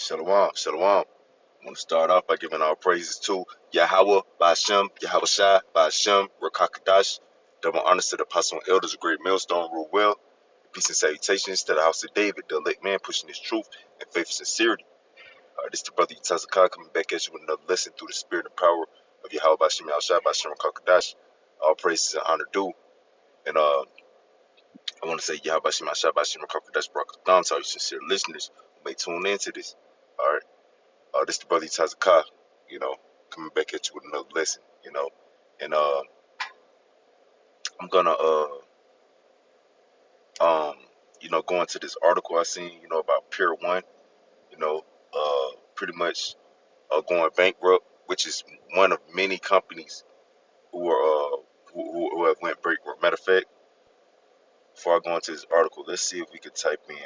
Shalom, shalom. I want to start off by giving all praises to Yahweh, Ba'ashem, Yahweh Shai, Ba'ashem, Rakakadash. Double honors to the apostle and elders of Great Millstone, rule well. Peace and salutations to the house of David, the elect man pushing his truth and faith and sincerity. This is the brother Yatazakah coming back at you with another lesson through the spirit and power of Yahweh, Ba'ashem, Yahweh Shai, Ba'ashem, Rakakadash. All praises and honor due. And I want to say Yahweh, Ba'ashem, Yahweh Shai, Ba'ashem, Rakakadash, Barakadam to all you sincere listeners who may tune into this. All right. This is the brother Tazakah, coming back at you with another lesson. And I'm gonna go into this article I seen, about Pier One, pretty much going bankrupt, which is one of many companies who are who have went bankrupt. Matter of fact, before I go into this article, let's see if we could type in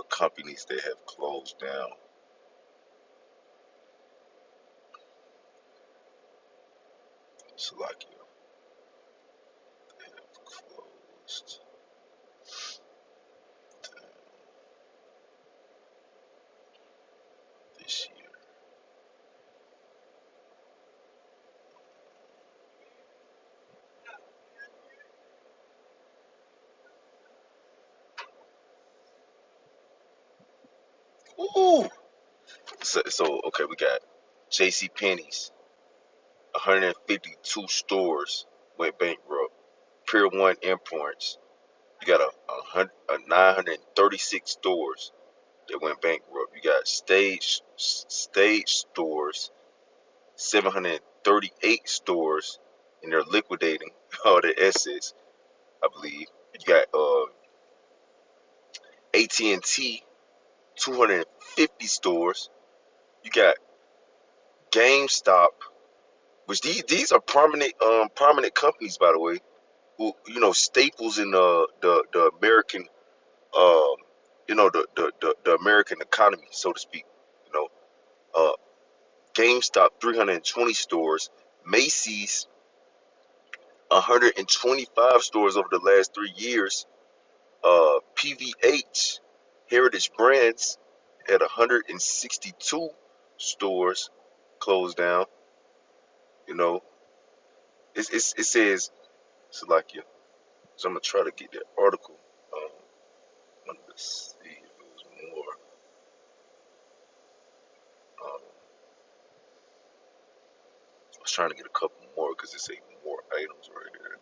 companies that have closed down. Slovakia have closed this year. Ooh. So okay, we got J.C. Penney's, 152 stores went bankrupt. Pier One Imports, you got a 936 stores that went bankrupt. You got Stage Stores, 738 stores, and they're liquidating all their assets, I believe. You got AT&T, 250 stores. You got GameStop, which these are prominent companies, by the way, who staples in the American the American economy, so to speak. You know, uh, GameStop, 320 stores, Macy's, 125 stores over the last 3 years, PVH, Heritage Brands, at 162 stores closed down. You know, it says Salakia. So I'm gonna try to get that article. Let's see if it was more. Um, I was trying to get a couple more because it say more items right here.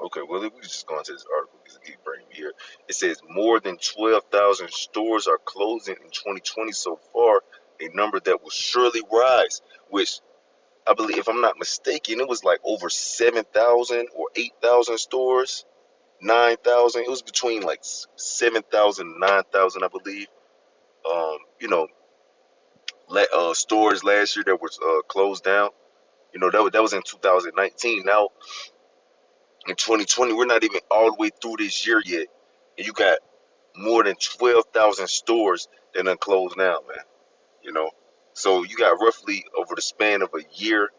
Okay, well, if we just go into this article because it keeps bringing me here. It says more than 12,000 stores are closing in 2020 so far, a number that will surely rise, which I believe, if I'm not mistaken, it was like over 7,000 or 8,000 stores, 9,000. It was between like 7,000 and 9,000, I believe. Um, you know, stores last year that was closed down. That was in 2019. Now in 2020, we're not even all the way through this year yet, and you got more than 12,000 stores that done closed down, man. You know, so you got roughly over the span of a year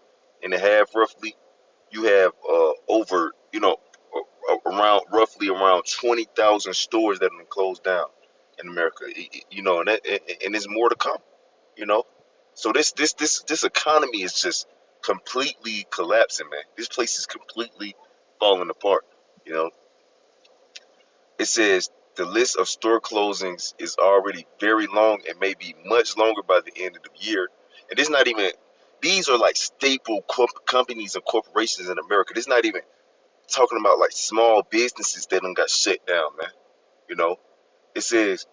and a half, roughly, you have over, around 20,000 stores that have been closed down in America. And there's more to come. You know, so this economy is just completely collapsing, man. This place is completely falling apart. You know, it says the list of store closings is already very long and may be much longer by the end of the year. And it's not even; these are like staple companies and corporations in America. It's not even talking about like small businesses that done got shut down, man. You know, it says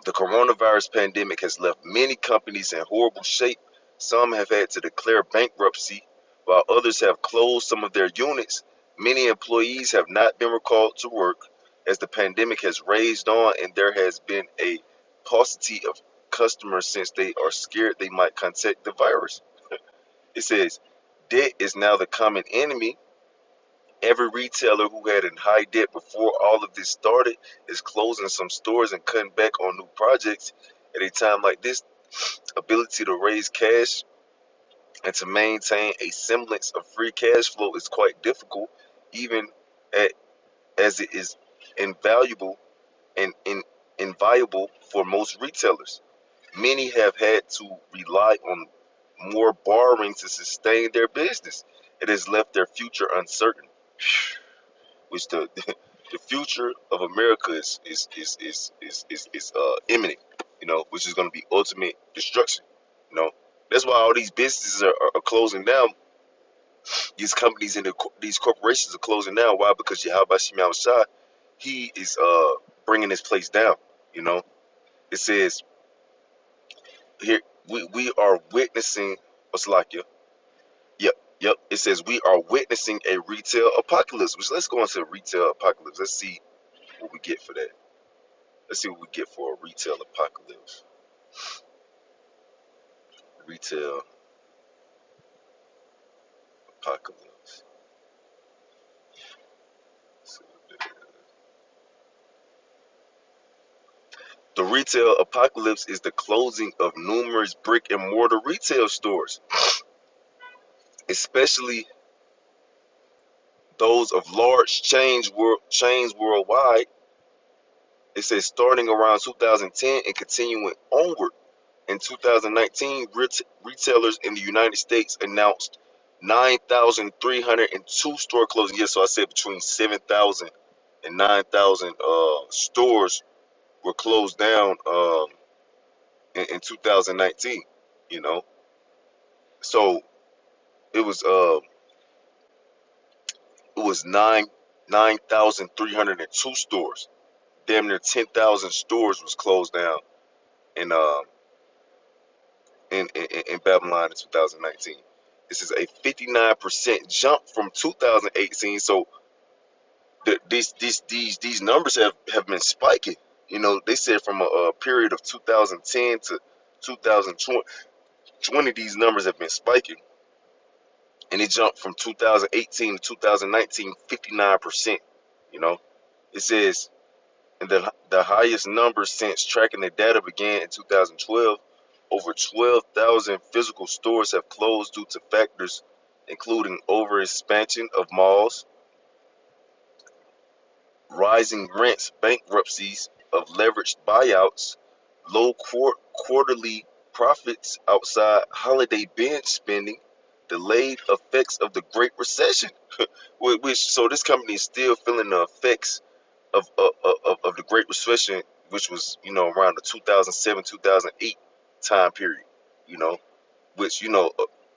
the coronavirus pandemic has left many companies in horrible shape. Some have had to declare bankruptcy, while others have closed some of their units. Many employees have not been recalled to work as the pandemic has raged on, and there has been a paucity of customers since they are scared they might contract the virus. It says, debt is now the common enemy. Every retailer who had in high debt before all of this started is closing some stores and cutting back on new projects. At a time like this, ability to raise cash and to maintain a semblance of free cash flow is quite difficult, even at, as it is invaluable and inviable for most retailers. Many have had to rely on more borrowing to sustain their business. It has left their future uncertain, which the future of America is imminent, which is going to be ultimate destruction. You know, that's why all these businesses are closing down. These companies and these corporations are closing down. Why? Because Yahweh Shimei Shai, he is bringing this place down. You know, it says here we are witnessing Oslakia. Yep, yep. It says we are witnessing a retail apocalypse. Which let's go into retail apocalypse. Let's see what we get for that. Let's see what we get for a retail apocalypse. Retail apocalypse. The retail apocalypse is the closing of numerous brick and mortar retail stores, especially those of large chains worldwide. It says starting around 2010 and continuing onward. In 2019, retailers in the United States announced 9,302 store closings. Yes, so I said between 7,000 and 9,000 stores were closed down in 2019. You know, so it was uh it was 9,302 stores. Damn near 10,000 stores was closed down in in Babylon in 2019. This is a 59% jump from 2018. So these numbers have been spiking. You know, they said from a period of 2010 to 2020, these numbers have been spiking, and it jumped from 2018 to 2019, 59%. You know, it says and the highest number since tracking the data began in 2012. Over 12,000 physical stores have closed due to factors including overexpansion of malls, rising rents, bankruptcies of leveraged buyouts, low quarterly profits outside holiday binge spending, delayed effects of the Great Recession. Which so this company is still feeling the effects of the Great Recession, which was around the 2007 2008 time period. You know, which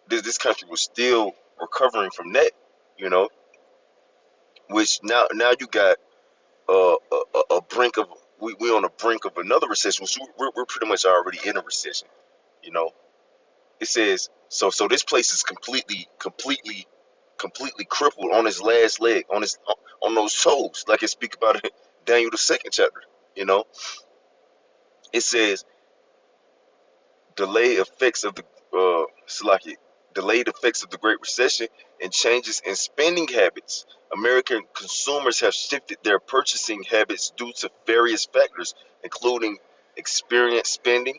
this country was still recovering from that. You know, which now you got a brink of we on the brink of another recession. Which we're pretty much already in a recession. You know, it says so this place is completely crippled on his last leg, on those toes, like it speak about in Daniel the second chapter. You know, it says delayed effects of the Salaki, delayed effects of the Great Recession and changes in spending habits. American consumers have shifted their purchasing habits due to various factors, including experience spending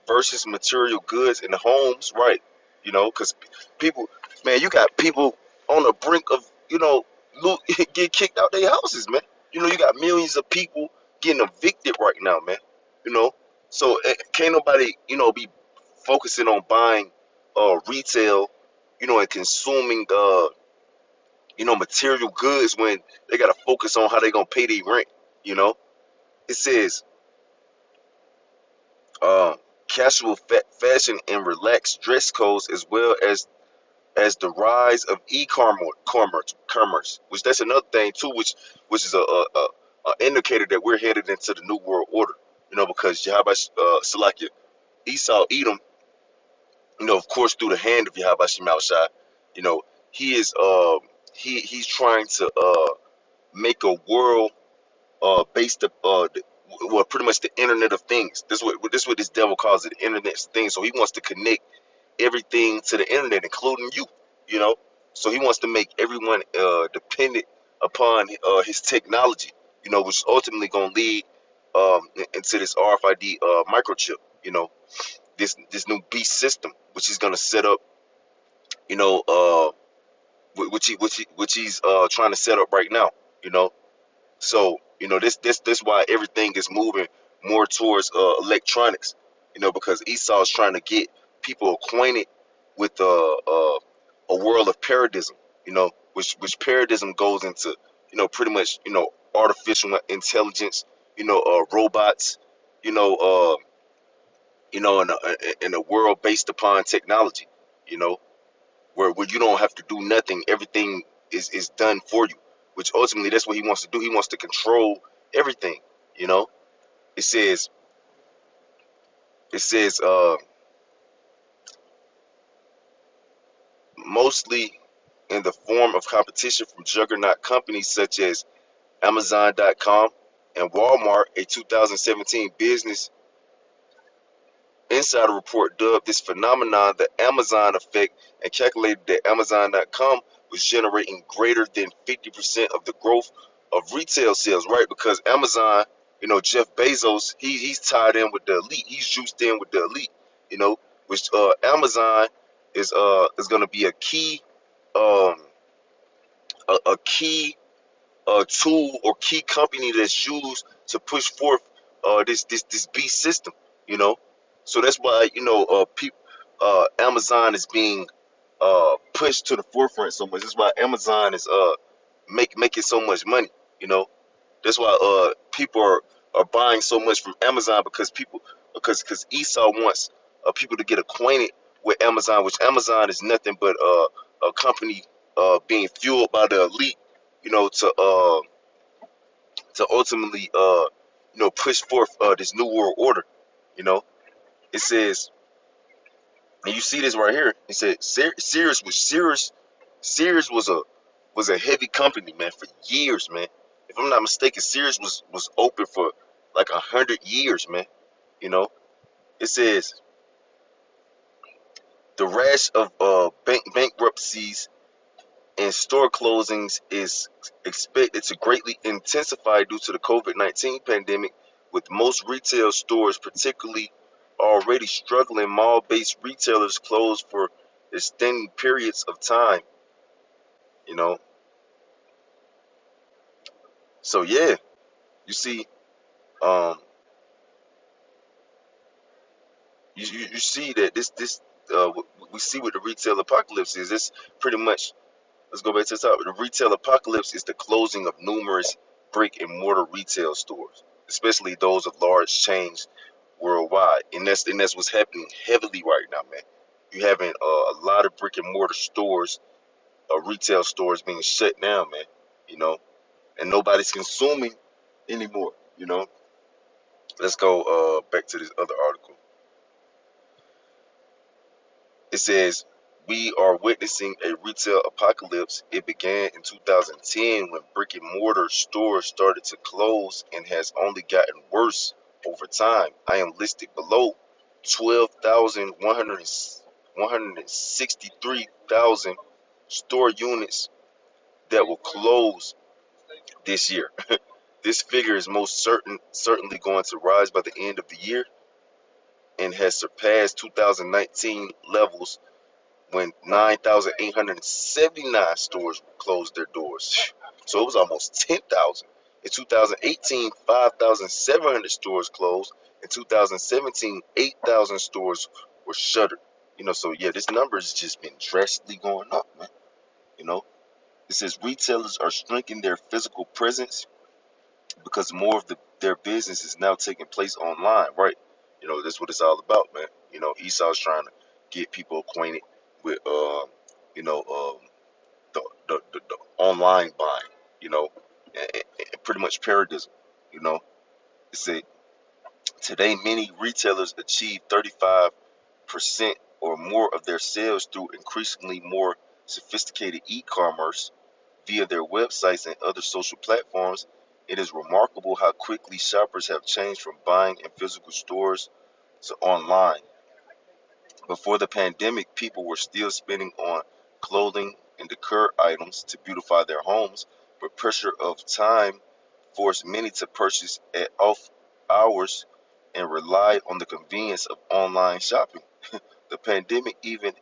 versus material goods in the homes, right? Because people, man, you got people on the brink of, get kicked out their houses, man. You got millions of people getting evicted right now, man. You know, so can't nobody, be focusing on buying retail, and consuming, material goods when they got to focus on how they gonna pay their rent. You know, it says um, casual fashion and relaxed dress codes, as well as the rise of commerce, which that's another thing too, which is a indicator that we're headed into the new world order. Because Yahweh Salakia Esau Edom, of course through the hand of Yahweh Shemel Shai, you know, he is he's trying to make a world based up well, pretty much the Internet of Things. This is what this devil calls it, the Internet of Things. So he wants to connect everything to the internet, including you. You know, so he wants to make everyone dependent upon his technology. Which is ultimately going to lead into this RFID microchip. This new beast system, which he's going to set up. You know, which he's trying to set up right now. So this why everything is moving more towards electronics, because Esau's trying to get people acquainted with a world of paradism, which paradism goes into, pretty much, artificial intelligence, robots, you know, uh, in a world based upon technology, you know, where you don't have to do nothing, everything is done for you, which ultimately that's what he wants to do. He wants to control everything, you know. It says it says mostly in the form of competition from juggernaut companies such as Amazon.com and Walmart. A 2017 Business Insider report dubbed this phenomenon the Amazon effect and calculated that Amazon.com was generating greater than 50% of the growth of retail sales, right? Because Amazon, Jeff Bezos, he's tied in with the elite. He's juiced in with the elite, which Amazon is going to be a key um a key tool or key company that's used to push forth this beast system, you know. So that's why Amazon is being pushed to the forefront so much. That's why Amazon is making so much money, you know. That's why people are buying so much from Amazon because Esau wants people to get acquainted with Amazon, which Amazon is nothing but a company being fueled by the elite, to ultimately push forth this new world order. You know, it says, and you see this right here. It said Sears was a heavy company, man, for years, man. If I'm not mistaken, Sears was open for like 100 years, man. You know, it says the rash of bankruptcies and store closings is expected to greatly intensify due to the COVID-19 pandemic, with most retail stores, particularly already struggling mall-based retailers, closed for extended periods of time. You know, so yeah, you see, um, you see that we see what the retail apocalypse is. It's pretty much, let's go back to the top. The retail apocalypse is the closing of numerous brick and mortar retail stores, especially those of large chains worldwide, and that's what's happening heavily right now, man. You having a lot of brick and mortar stores, retail stores being shut down, man. You know, and nobody's consuming anymore. You know, let's go back to this other article. It says, we are witnessing a retail apocalypse. It began in 2010 when brick and mortar stores started to close and has only gotten worse over time. I am listed below 163,000 store units that will close this year. This figure is certainly going to rise by the end of the year and has surpassed 2019 levels when 9,879 stores closed their doors. So it was almost 10,000. In 2018, 5,700 stores closed. In 2017, 8,000 stores were shuttered. So yeah, this number has just been drastically going up, man. You know, it says retailers are shrinking their physical presence because more of their business is now taking place online, right? That's what it's all about, man. Esau's trying to get people acquainted with, the online buying, and pretty much paradism. You know, it said today many retailers achieve 35% or more of their sales through increasingly more sophisticated e-commerce via their websites and other social platforms. It is remarkable how quickly shoppers have changed from buying in physical stores to online. Before the pandemic, people were still spending on clothing and decor items to beautify their homes, but pressure of time forced many to purchase at off hours and rely on the convenience of online shopping. The pandemic, even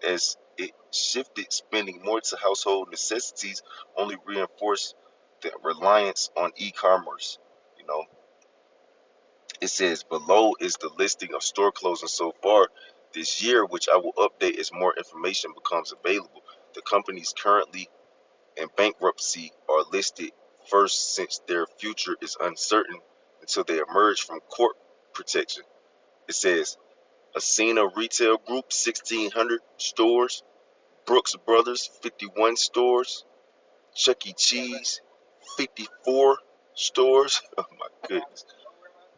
as it shifted spending more to household necessities, only reinforced the reliance on e-commerce. You know, It says below is the listing of store closings so far this year, which I will update as more information becomes available. The companies currently in bankruptcy are listed first since their future is uncertain until they emerge from court protection. It says Ascena Retail Group 1,600 stores, Brooks Brothers 51 stores, Chuck E. Cheese 54 stores. Oh my goodness.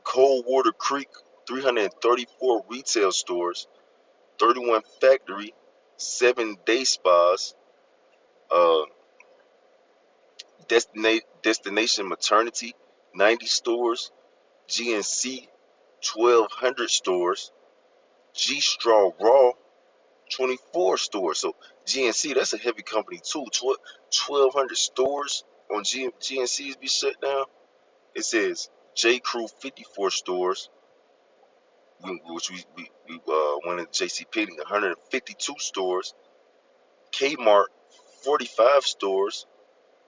Coldwater Creek 334 retail stores, 31 factory, 7 day spas, uh, Destination Maternity 90 stores, GNC 1,200 stores, G Straw Raw 24 stores. So GNC, that's a heavy company too. 1,200 stores on GNC's be shut down. It says J Crew 54 stores, which we went in JCPenney 152 stores, Kmart 45 stores,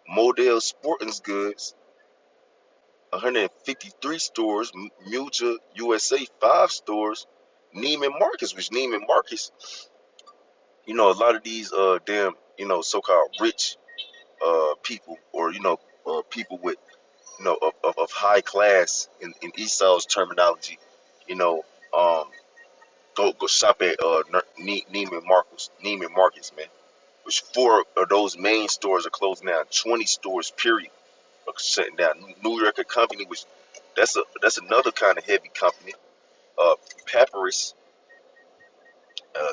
Model Sporting Goods 153 stores, Muja USA 5 stores, Neiman Marcus, which Neiman Marcus, a lot of these damn so-called rich people, or people with of high class in Esau's terminology, you know um go shop at Neiman Marcus, man. Which 4 of those main stores are closing down. 20 stores, period, are shutting down. New York company, which that's another kind of heavy company. Papyrus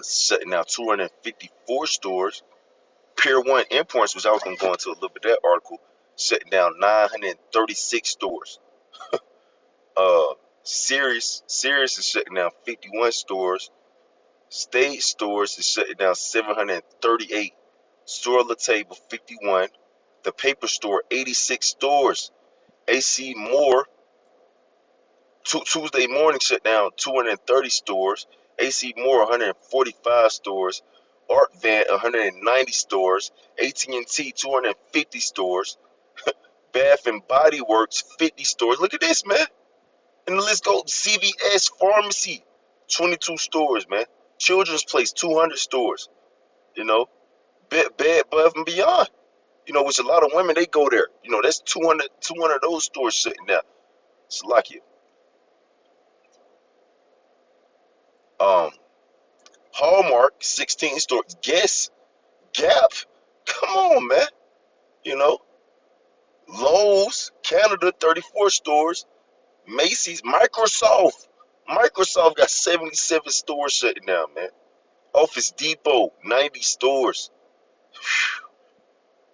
shutting down 254 stores. Pier One Imports, which I was gonna go into a little bit of that article, shutting down 936 stores. Uh, Sirius is shutting down 51 stores. Stage Stores is shutting down 738. Store La Table 51. The Paper Store 86 stores. AC Moore Tuesday morning shut down 230 stores. AC Moore 145 stores. Art Van 190 stores. AT&T 250 stores. Bath and Body Works 50 stores. Look at this, man. And the list goes. CVS Pharmacy 22 stores, man. Children's Place 200 stores. You know, Bed Bath and Beyond. Which a lot of women they go there. That's 200 of those stores sitting there. It's lucky. Um, Hallmark 16 stores. Guess Gap. Come on, man. You know, Lowe's Canada 34 stores. Macy's, Microsoft got 77 stores shutting down, man. Office Depot 90 stores.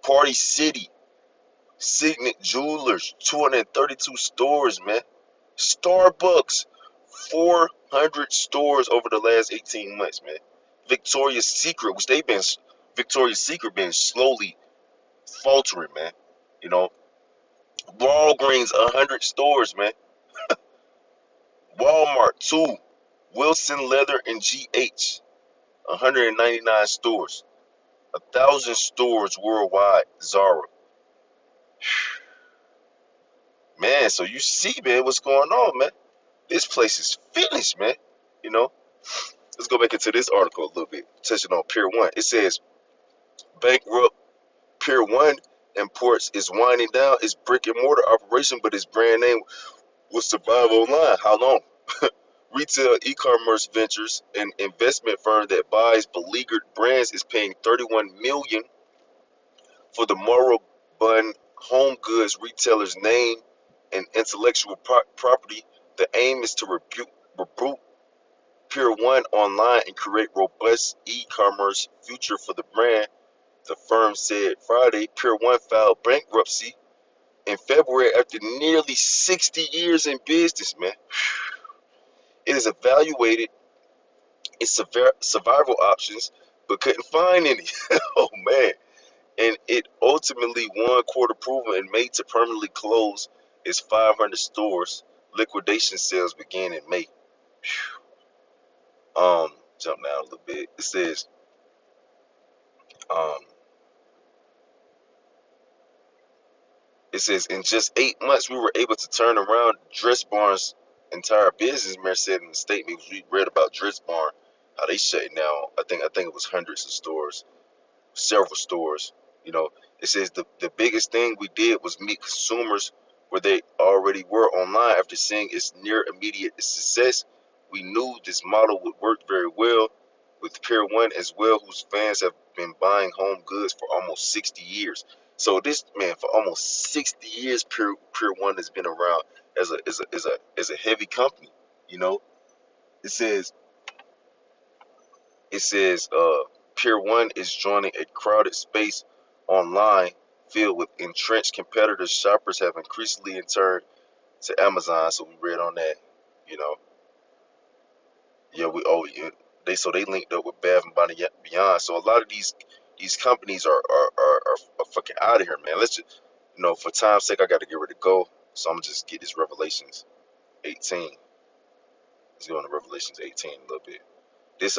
Party City, Signet Jewelers 232 stores, man. Starbucks 400 stores over the last 18 months, man. Victoria's Secret, Victoria's Secret been slowly faltering, man. You know, Walgreens 100 stores, man. Walmart 2, Wilson Leather and GH 199 stores, 1,000 stores worldwide. Zara, man. So you see, man, what's going on, man? This place is finished, man. You know. Let's go back into this article a little bit, touching on Pier One. It says bankrupt Pier One Imports is winding down its brick and mortar operation, but its brand name will survive online. How long? Retail e-commerce ventures, an investment firm that buys beleaguered brands, is paying $31 million for the moribund home goods retailer's name and intellectual property. The aim is to reboot Pier One online and create robust e-commerce future for the brand. The firm said Friday. Pier One filed bankruptcy in February after nearly 60 years in business, man. It has evaluated its survival options, but couldn't find any. Oh man! And it ultimately won court approval and made to permanently close its 500 stores. Liquidation sales began in May. Jump down a little bit. It says, um, in just 8 months we were able to turn around Dress Barn's entire business, man, said in the statement we read about Dritz Barn, how they shutting down. I think it was hundreds of stores, several stores. You know, it says the biggest thing we did was meet consumers where they already were online. After seeing its near immediate success, we knew this model would work very well with Pier 1 as well, whose fans have been buying home goods for almost 60 years. So this man, for almost 60 years, Pier 1 has been around as a heavy company. You know, it says Pier 1 is joining a crowded space online filled with entrenched competitors. Shoppers have increasingly turned to Amazon, so we read on that. You know, yeah, yeah, they linked up with Bath and Body Beyond. So a lot of these companies are fucking out of here, man. Let's just, for time's sake, I got to get ready to go. So I'm gonna just get this Revelations 18. Let's go on to Revelations 18 a little bit. This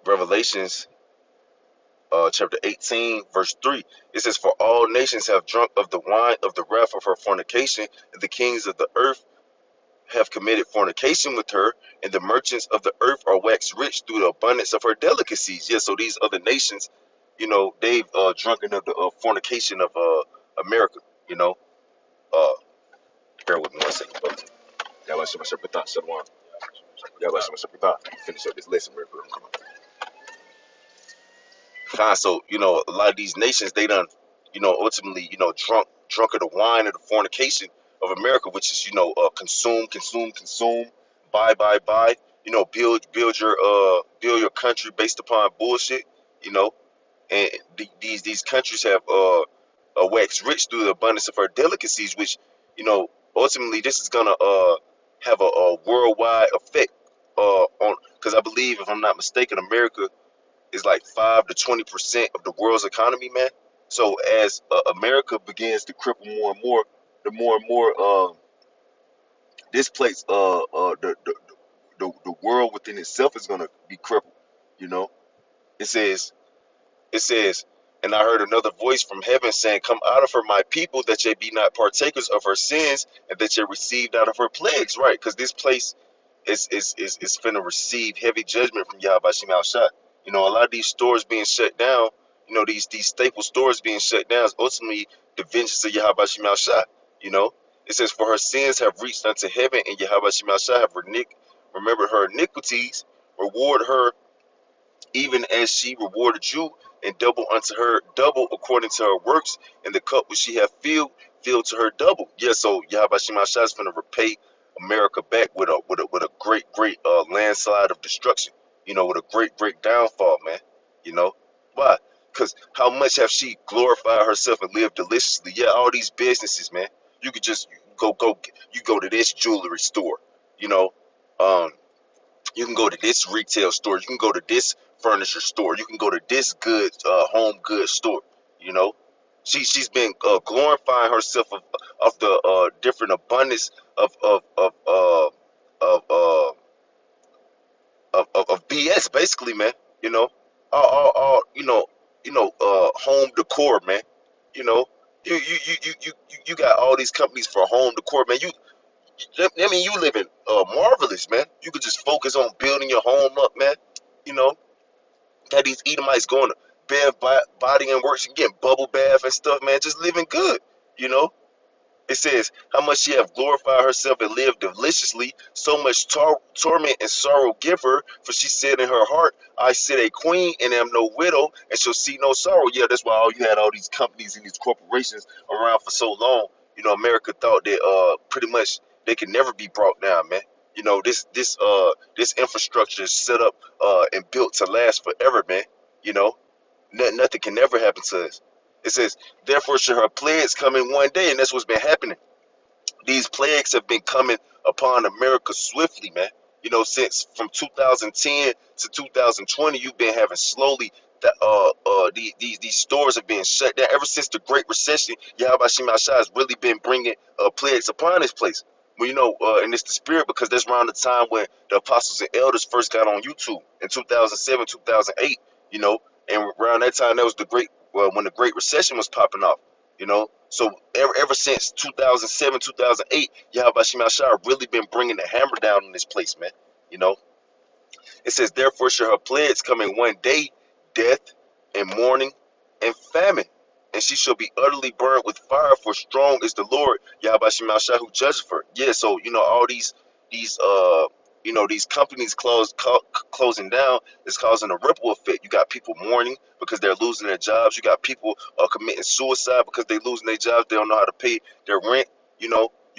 Revelations chapter 18, verse 3. It says, "For all nations have drunk of the wine of the wrath of her fornication, and the kings of the earth have committed fornication with her, and the merchants of the earth are waxed rich through the abundance of her delicacies." Yeah, so these other nations, they've drunken of the fornication of America. You know, uh, bear with me 1 second, folks. Y'all like some thoughts, someone. Y'all like some thoughts. Finish up this lesson, real quick. Come on. So a lot of these nations, they done ultimately drunk of the wine of the fornication of America, which is consume, consume, consume, buy, build your country based upon bullshit. you know and these countries have waxed rich through the abundance of our delicacies, which ultimately this is gonna have a worldwide effect on, because I believe, if I'm not mistaken, America is like 5 to 20% of the world's economy, man. So as America begins to cripple more and more, the more and more this place, the world within itself is gonna be crippled. You know, it says it says, "And I heard another voice from heaven saying, 'Come out of her, my people, that ye be not partakers of her sins, and that ye received out of her plagues.'" Right, because this place is finna receive heavy judgment from Yahweh Shema Shai. A lot of these stores being shut down, these staple stores being shut down is ultimately the vengeance of Yahweh Shema Shai. You know, it says, "For her sins have reached unto heaven, and Yahweh Shema Shai have remembered her iniquities, reward her even as she rewarded you, and double unto her double according to her works, and the cup which she hath filled to her double." Yeah, so Yahweh Shema Shai is going to repay America back with a great landslide of destruction. With a great downfall, man. You know why? Because how much have she glorified herself and lived deliciously? Yeah, all these businesses, man. You could just go to this jewelry store. You know, um, you can go to this retail store. You can go to this furniture store. You can go to this good home goods store. You know, she's been glorifying herself of the different abundance of of, uh, of BS, basically, man. You know, all home decor, man. You know, you got all these companies for home decor, man. You live in marvelous, man. You could just focus on building your home up, man. You know, had these Edomites going to Body and Works and getting bubble bath and stuff, man. Just living good, you know. It says, "How much she hath glorified herself and lived deliciously, so much torment and sorrow give her. For she said in her heart, I sit a queen and am no widow, and shall see no sorrow." Yeah, that's why you had all these companies and these corporations around for so long. America thought that pretty much they could never be brought down, man. This infrastructure is set up and built to last forever, man. You know, nothing can never happen to us. It says, "Therefore shall her plagues come in one day," and that's what's been happening. These plagues have been coming upon America swiftly, man. Since from 2010 to 2020, you've been having slowly that these stores have been shut down ever since the Great Recession. Yahweh Shema Shai has really been bringing plagues upon this place. Well, and it's the spirit, because that's around the time when the apostles and elders first got on YouTube in 2007, 2008. And around that time, that was the great when the Great Recession was popping off. You know, so ever since 2007, 2008, Yahweh Shai really been bringing the hammer down on this place, man. You know, it says, therefore shall her plagues come in one day, death and mourning and famine. And she shall be utterly burned with fire, for strong is the Lord, Yahweh Shai, who judgeth her. Yeah, so, all these these companies closing down is causing a ripple effect. You got people mourning because they're losing their jobs. You got people committing suicide because they're losing their jobs. They don't know how to pay their rent. You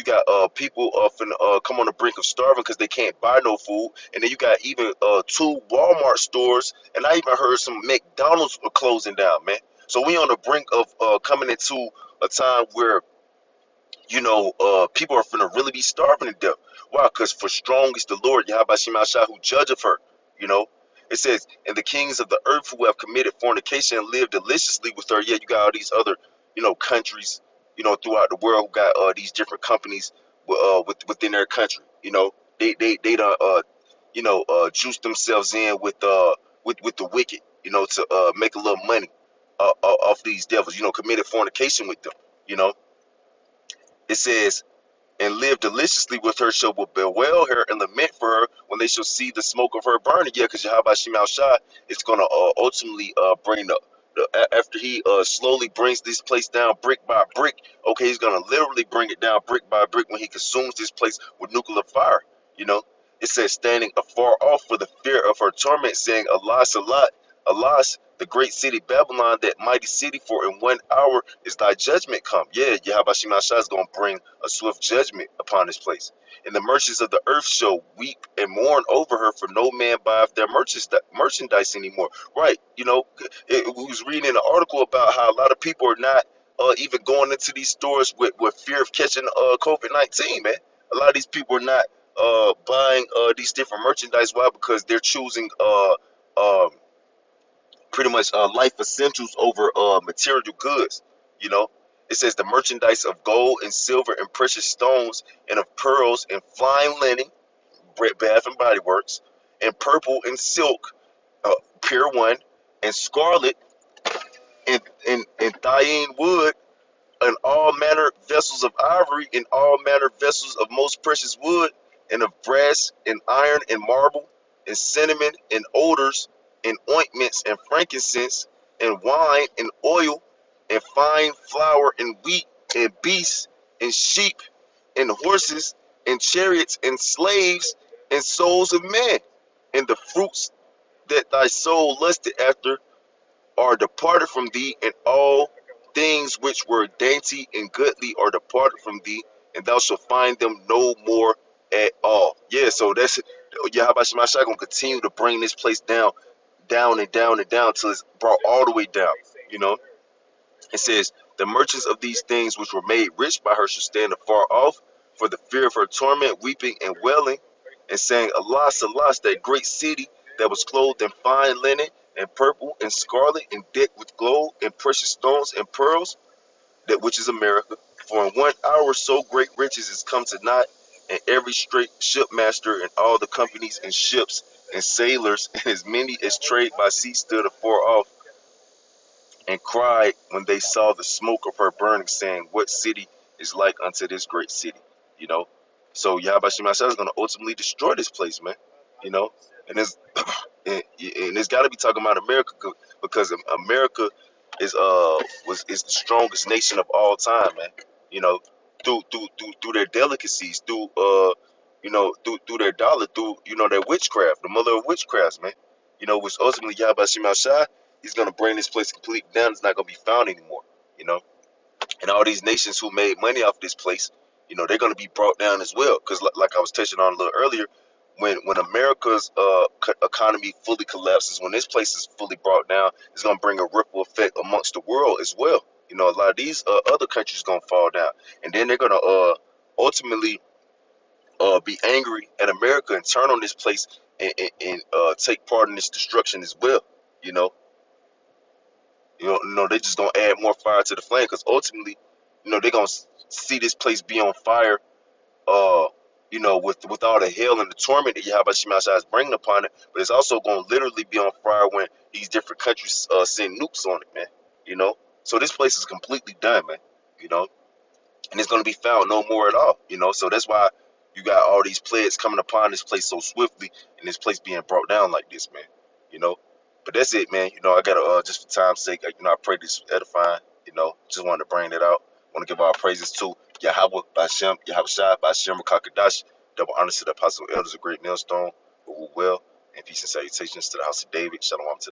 got people finna come on the brink of starving because they can't buy no food. And then you got even two Walmart stores, and I even heard some McDonald's are closing down, man. So we on the brink of coming into a time where people are finna really be starving to death. Why? Because for strong is the Lord, Yahweh Shai, who judgeth her. You know, it says, and the kings of the earth who have committed fornication and lived deliciously with her. Yeah, you got all these other, countries, throughout the world who got these different companies within their country. They done juice themselves in with the wicked, to make a little money off these devils. Committed fornication with them. You know, it says, and live deliciously with her shall bewail her and lament for her when they shall see the smoke of her burning. Yeah, because Yahweh Shemal Shai is going to ultimately bring after he slowly brings this place down brick by brick. Okay, he's going to literally bring it down brick by brick when he consumes this place with nuclear fire. You know, it says, standing afar off for the fear of her torment, saying, Alas, alas, alas, the great city Babylon, that mighty city, for in 1 hour is thy judgment come. Yeah, Yahweh Shemal Shai is going to bring a swift judgment upon this place. And the merchants of the earth shall weep and mourn over her, for no man buyeth their merchandise anymore. Right, we was reading an article about how a lot of people are not even going into these stores with fear of catching COVID-19, man. A lot of these people are not buying these different merchandise. Why? Because they're choosing um, pretty much life essentials over material goods. You know, it says the merchandise of gold and silver and precious stones and of pearls and fine linen, Bath and Body Works, and purple and silk, pure one, and scarlet and thyine wood, and all manner vessels of ivory, and all manner vessels of most precious wood, and of brass, and iron, and marble, and cinnamon, and odors, and ointments, and frankincense, and wine, and oil, and fine flour, and wheat, and beasts, and sheep, and horses, and chariots, and slaves, and souls of men, and the fruits that thy soul lusted after are departed from thee, and all things which were dainty and goodly are departed from thee, and thou shalt find them no more at all. Yeah, so that's Yahweh Shemashai gonna continue to bring this place down, down and down and down till it's brought all the way down. You know, it says, the merchants of these things which were made rich by her shall stand afar off for the fear of her torment, weeping and wailing, and saying, Alas, alas, that great city that was clothed in fine linen, and purple, and scarlet, and decked with gold, and precious stones, and pearls, that which is America. For in 1 hour so great riches is come to naught, and every straight shipmaster, and all the companies and ships, and sailors, and as many as trade by sea stood afar off, and cried when they saw the smoke of her burning, saying, What city is like unto this great city? You know? So Yahweh Shemashah is going to ultimately destroy this place, man. You know? And it's, and it's got to be talking about America, because America is the strongest nation of all time, man. You know, through their delicacies, through their dollar, through their witchcraft, the mother of witchcrafts, man. Which ultimately Yahweh Shemashah, he's gonna bring this place completely down. It's not gonna be found anymore. You know, and all these nations who made money off this place, they're gonna be brought down as well. Because like I was touching on a little earlier, when America's economy fully collapses, when this place is fully brought down, it's gonna bring a ripple effect amongst the world as well. A lot of these other countries gonna fall down, and then they're gonna ultimately be angry at America and turn on this place and take part in this destruction as well. You know, they just gonna add more fire to the flame, because ultimately, they're gonna see this place be on fire. Uh, with all the hell and the torment that Yahweh Shemashah is bringing upon it, but it's also gonna literally be on fire when these different countries send nukes on it, man. So this place is completely done, man. you know, and it's going to be found no more at all, you know. So that's why you got all these plagues coming upon this place so swiftly, and this place being brought down like this, man, you know. But that's it, man. You know, I gotta just for time's sake, you know, I pray this is edifying. You know, just wanted to bring that out. Want to give our praises to Yahweh Bashem, Yahweh Shai Bashem Kakadash. Double honors to the apostle elders of Great Millstone, who will well, and peace and salutations to the house of David. Shalom to